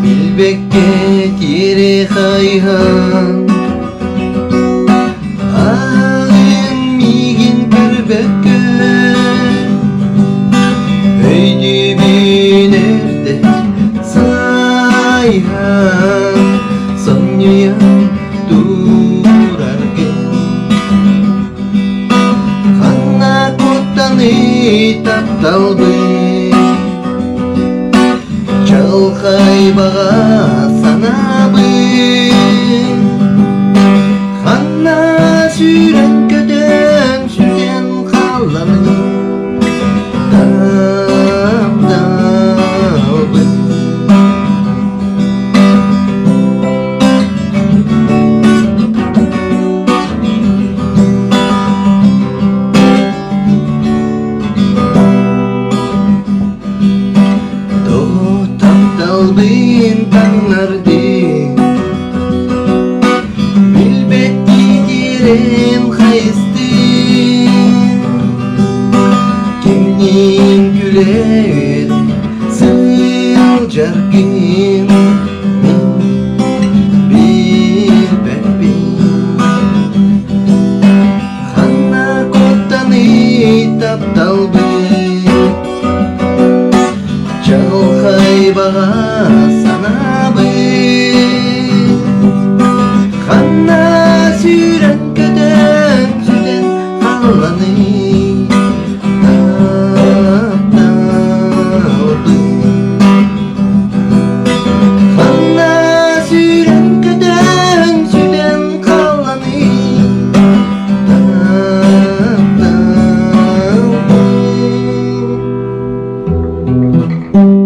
Bilbekке tiri hayhan Ağın migin kürbekke Öydü binerde sayhan Sanyoya durarken Kana kotani Тапталбыт Чалқай баға санабыт Ханна сүйрен көтен сүтен қаланы Тапталбыт Тапталбын таңнарды Билбетти дирен хайысты Кемнен күлер сыл жаркын Мен билбекпин Ханна коттаны тапталбыт Чалқай баға санабыт Ханна сүйрен көтен сүтен қаланы Тапталбыт Ханна сүйрен көтен сүтен қаланы Тапталбыт